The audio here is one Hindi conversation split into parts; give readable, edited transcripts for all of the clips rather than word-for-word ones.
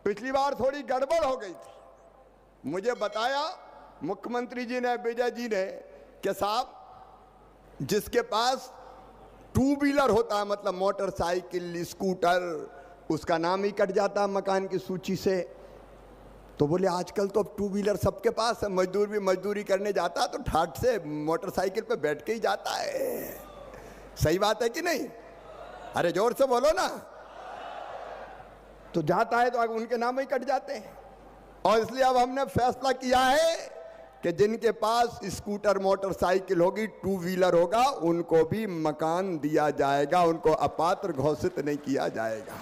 पिछली बार थोड़ी गड़बड़ हो गई थी। मुझे बताया मुख्यमंत्री जी ने, विजय जी ने, कि साहब जिसके पास टू व्हीलर होता है, मतलब मोटरसाइकिल, स्कूटर, उसका नाम ही कट जाता है मकान की सूची से। तो बोले आजकल तो अब टू व्हीलर सबके पास है, मजदूर भी मजदूरी करने जाता है तो ठाट से मोटरसाइकिल पे बैठ के ही जाता है। सही बात है कि नहीं? अरे जोर से बोलो ना। तो जाता है तो उनके नाम ही कट जाते हैं। और इसलिए अब हमने फैसला किया है कि जिनके पास स्कूटर, मोटरसाइकिल होगी, टू व्हीलर होगा, उनको भी मकान दिया जाएगा, उनको अपात्र घोषित नहीं किया जाएगा।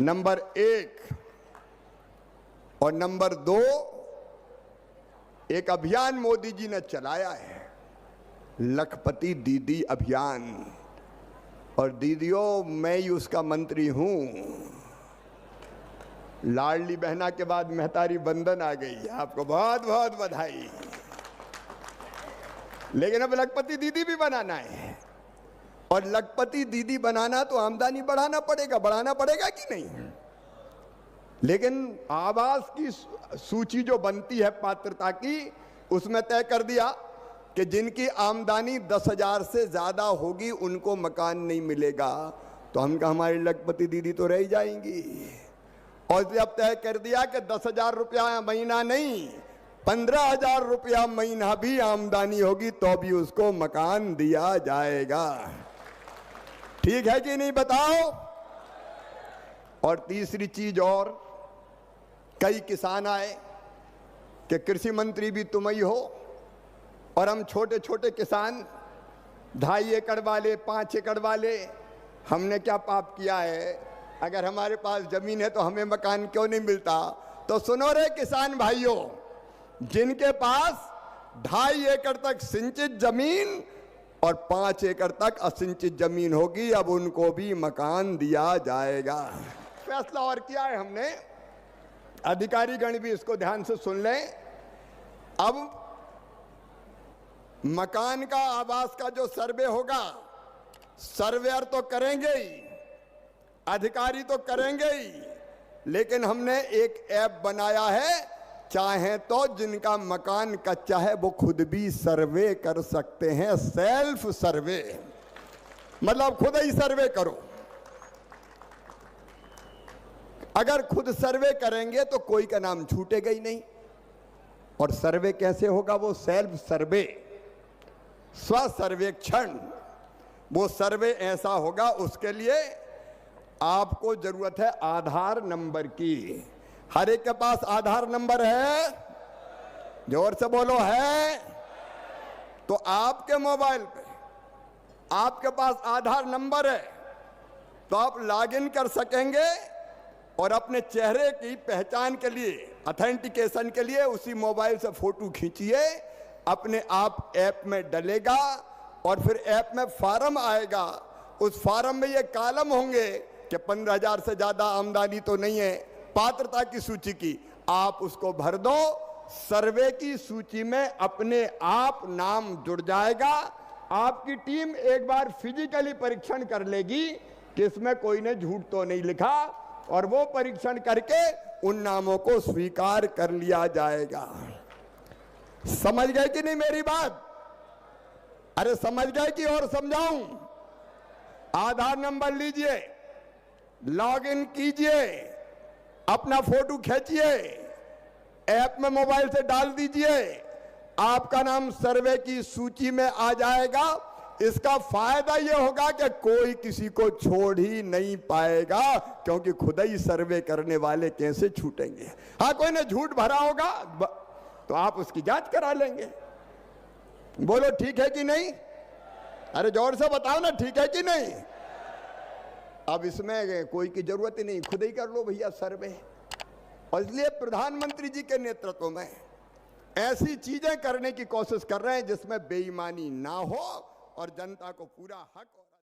नंबर 1। और नंबर 2, एक अभियान मोदी जी ने चलाया है, लखपति दीदी अभियान। और दीदियों, मैं ही उसका मंत्री हूं। लाडली बहना के बाद महतारी बंधन आ गई, आपको बहुत बहुत बधाई। लेकिन अब लखपति दीदी भी बनाना है, और लखपति दीदी बनाना तो आमदनी बढ़ाना पड़ेगा कि नहीं? लेकिन आवास की सूची जो बनती है पात्रता की, उसमें तय कर दिया कि जिनकी आमदनी 10,000 से ज्यादा होगी उनको मकान नहीं मिलेगा। तो हम कहा हमारी लखपति दीदी तो रह जाएंगी। और जब तय कर दिया कि 10,000 रुपया महीना नहीं, 15,000 रुपया महीना भी आमदनी होगी तो भी उसको मकान दिया जाएगा। ठीक है कि नहीं, बताओ? और तीसरी चीज, और कई किसान आए कि कृषि मंत्री भी तुम ही हो, और हम छोटे छोटे किसान, 2.5 एकड़ वाले, 5 एकड़ वाले, हमने क्या पाप किया है? अगर हमारे पास जमीन है तो हमें मकान क्यों नहीं मिलता? तो सुनो रे किसान भाइयों, जिनके पास 2.5 एकड़ तक सिंचित जमीन और 5 एकड़ तक असिंचित जमीन होगी, अब उनको भी मकान दिया जाएगा। फैसला और किया है हमने, अधिकारी गण भी इसको ध्यान से सुन लें। अब मकान का, आवास का जो सर्वे होगा, सर्वेयर तो करेंगे ही, अधिकारी तो करेंगे ही, लेकिन हमने एक ऐप बनाया है, चाहे तो जिनका मकान कच्चा है वो खुद भी सर्वे कर सकते हैं। सेल्फ सर्वे, मतलब खुद ही सर्वे करो। अगर खुद सर्वे करेंगे तो कोई का नाम छूटेगा ही नहीं। और सर्वे कैसे होगा? वो सेल्फ सर्वे, स्व सर्वेक्षण। वो सर्वे ऐसा होगा, उसके लिए आपको जरूरत है आधार नंबर की। हर एक के पास आधार नंबर है? जोर से बोलो, है? तो आपके मोबाइल पे आपके पास आधार नंबर है तो आप लॉगिन कर सकेंगे और अपने चेहरे की पहचान के लिए, ऑथेंटिकेशन के लिए उसी मोबाइल से फोटो खींचिए, अपने आप ऐप में डलेगा और फिर ऐप में फॉर्म आएगा। उस फॉर्म में ये कॉलम होंगे कि 15,000 से ज्यादा आमदनी तो नहीं है, पात्रता की सूची की, आप उसको भर दो, सर्वे की सूची में अपने आप नाम जुड़ जाएगा। आपकी टीम एक बार फिजिकली परीक्षण कर लेगी कि इसमें कोई ने झूठ तो नहीं लिखा, और वो परीक्षण करके उन नामों को स्वीकार कर लिया जाएगा। समझ गए कि नहीं मेरी बात? अरे समझ गए कि और समझाऊं? आधार नंबर लीजिए, लॉगिन कीजिए, अपना फोटो खींचिए, ऐप में मोबाइल से डाल दीजिए, आपका नाम सर्वे की सूची में आ जाएगा। इसका फायदा यह होगा कि कोई किसी को छोड़ ही नहीं पाएगा, क्योंकि खुद ही सर्वे करने वाले कैसे छूटेंगे। हाँ, कोई ने झूठ भरा होगा तो आप उसकी जांच करा लेंगे। बोलो ठीक है कि नहीं? अरे जोर से बताओ ना, ठीक है कि नहीं? अब इसमें कोई की जरूरत ही नहीं, खुद ही कर लो भैया सर्वे। और इसलिए प्रधानमंत्री जी के नेतृत्व में ऐसी चीजें करने की कोशिश कर रहे हैं जिसमें बेईमानी ना हो और जनता को पूरा हक